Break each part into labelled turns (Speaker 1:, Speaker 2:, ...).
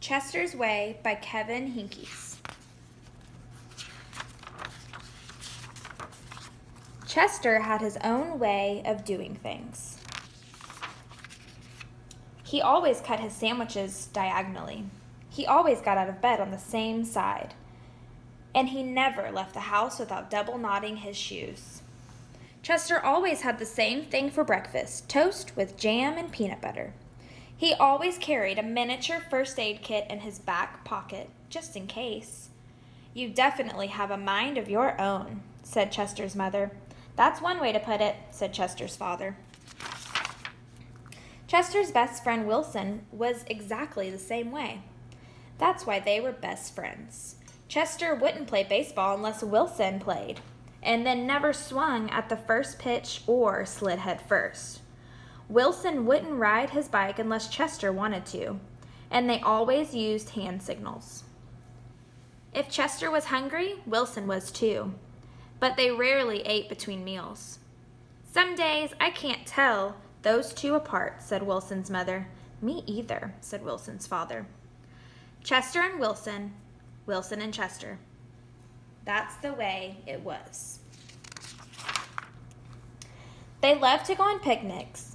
Speaker 1: Chester's Way by Kevin Hinkes. Chester had his own way of doing things. He always cut his sandwiches diagonally. He always got out of bed on the same side. And he never left the house without double knotting his shoes. Chester always had the same thing for breakfast, toast with jam and peanut butter. He always carried a miniature first aid kit in his back pocket, just in case. "You definitely have a mind of your own," said Chester's mother. "That's one way to put it," said Chester's father. Chester's best friend Wilson was exactly the same way. That's why they were best friends. Chester wouldn't play baseball unless Wilson played, and then never swung at the first pitch or slid head first. Wilson wouldn't ride his bike unless Chester wanted to, and they always used hand signals. If Chester was hungry, Wilson was too, but they rarely ate between meals. "Some days I can't tell those two apart," said Wilson's mother. "Me either," said Wilson's father. Chester and Wilson, Wilson and Chester. That's the way it was. They loved to go on picnics.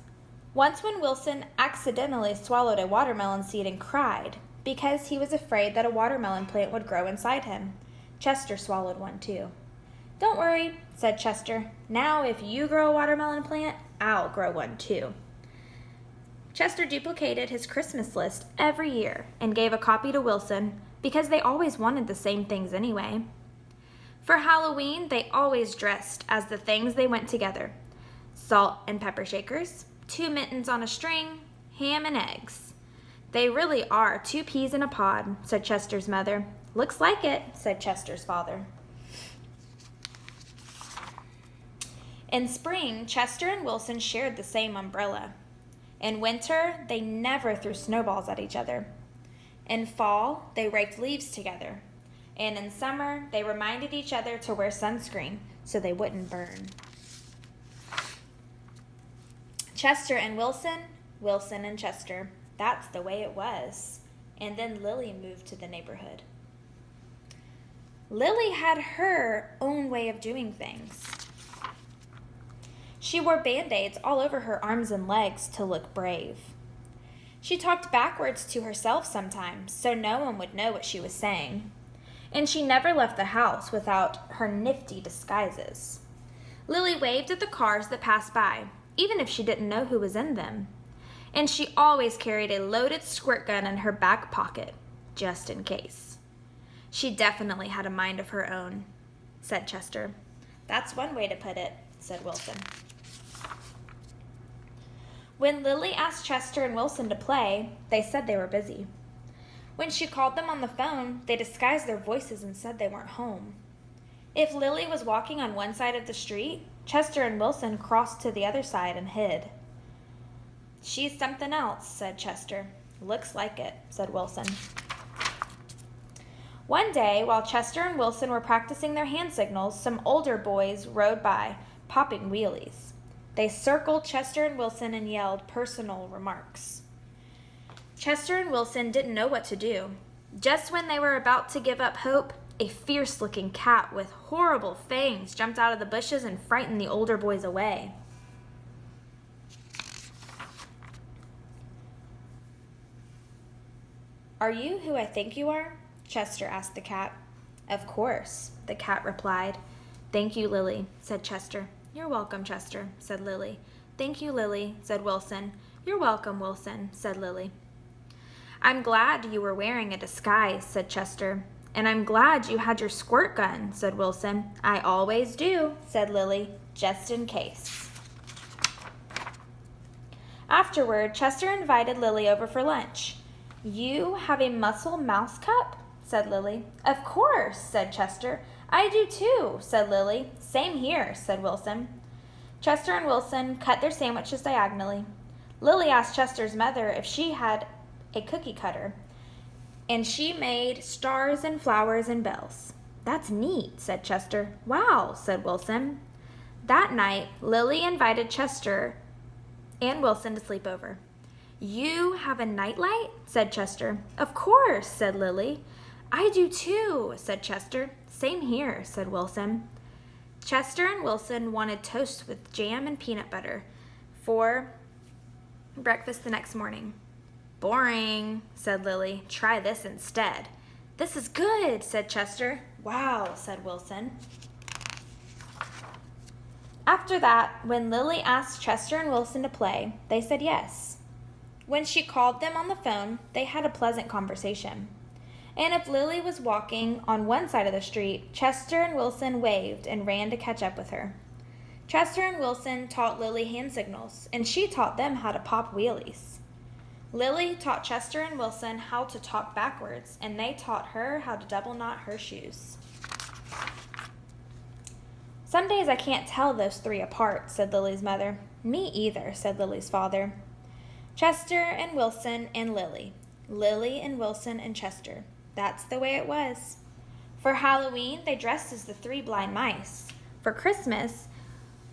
Speaker 1: Once when Wilson accidentally swallowed a watermelon seed and cried because he was afraid that a watermelon plant would grow inside him, Chester swallowed one too. "Don't worry," said Chester. "Now if you grow a watermelon plant, I'll grow one too." Chester duplicated his Christmas list every year and gave a copy to Wilson because they always wanted the same things anyway. For Halloween, they always dressed as the things they went together: salt and pepper shakers, 2 mittens on a string, ham and eggs. "They really are 2 peas in a pod," said Chester's mother. "Looks like it," said Chester's father. In spring, Chester and Wilson shared the same umbrella. In winter, they never threw snowballs at each other. In fall, they raked leaves together. And in summer, they reminded each other to wear sunscreen so they wouldn't burn. Chester and Wilson, Wilson and Chester. That's the way it was. And then Lily moved to the neighborhood. Lily had her own way of doing things. She wore Band-Aids all over her arms and legs to look brave. She talked backwards to herself sometimes so no one would know what she was saying. And she never left the house without her nifty disguises. Lily waved at the cars that passed by, even if she didn't know who was in them. And she always carried a loaded squirt gun in her back pocket, just in case. "She definitely had a mind of her own," said Chester. "That's one way to put it," said Wilson. When Lily asked Chester and Wilson to play, they said they were busy. When she called them on the phone, they disguised their voices and said they weren't home. If Lily was walking on one side of the street, Chester and Wilson crossed to the other side and hid. "She's something else," said Chester. "Looks like it," said Wilson. One day, while Chester and Wilson were practicing their hand signals, some older boys rode by, popping wheelies. They circled Chester and Wilson and yelled personal remarks. Chester and Wilson didn't know what to do. Just when they were about to give up hope, a fierce-looking cat with horrible fangs jumped out of the bushes and frightened the older boys away. "Are you who I think you are?" Chester asked the cat. "Of course," the cat replied. "Thank you, Lily," said Chester. "You're welcome, Chester," said Lily. "Thank you, Lily," said Wilson. "You're welcome, Wilson," said Lily. "I'm glad you were wearing a disguise," said Chester. "And I'm glad you had your squirt gun," said Wilson. "I always do," said Lily, "just in case." Afterward, Chester invited Lily over for lunch. "You have a muscle mouse cup?" said Lily. "Of course," said Chester. "I do too," said Lily. "Same here," said Wilson. Chester and Wilson cut their sandwiches diagonally. Lily asked Chester's mother if she had a cookie cutter, and she made stars and flowers and bells. "That's neat," said Chester. "Wow," said Wilson. That night, Lily invited Chester and Wilson to sleep over. "You have a nightlight?" said Chester. "Of course," said Lily. "I do too," said Chester. "Same here," said Wilson. Chester and Wilson wanted toast with jam and peanut butter for breakfast the next morning. "Boring," said Lily. "Try this instead." "This is good," said Chester. "Wow," said Wilson. After that, when Lily asked Chester and Wilson to play, they said yes. When she called them on the phone, they had a pleasant conversation. And if Lily was walking on one side of the street, Chester and Wilson waved and ran to catch up with her. Chester and Wilson taught Lily hand signals, and she taught them how to pop wheelies. Lily taught Chester and Wilson how to talk backwards, and they taught her how to double knot her shoes. "Some days I can't tell those three apart," said Lily's mother. "Me either," said Lily's father. Chester and Wilson and Lily. Lily and Wilson and Chester. That's the way it was. For Halloween, they dressed as the three blind mice. For Christmas,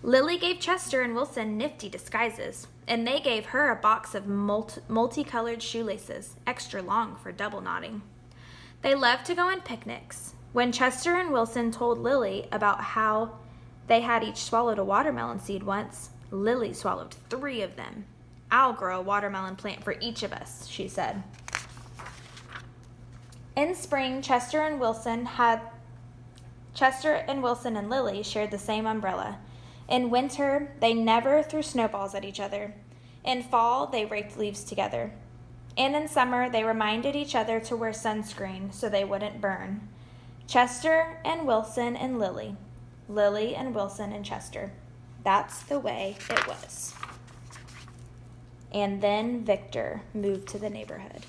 Speaker 1: Lily gave Chester and Wilson nifty disguises, and they gave her a box of multicolored shoelaces, extra long for double knotting. They loved to go on picnics. When Chester and Wilson told Lily about how they had each swallowed a watermelon seed once, Lily swallowed 3 of them. "I'll grow a watermelon plant for each of us," she said. In spring, Chester and Wilson and Lily shared the same umbrella. In winter, they never threw snowballs at each other. In fall, they raked leaves together. And in summer, they reminded each other to wear sunscreen so they wouldn't burn. Chester and Wilson and Lily. Lily and Wilson and Chester. That's the way it was. And then Victor moved to the neighborhood.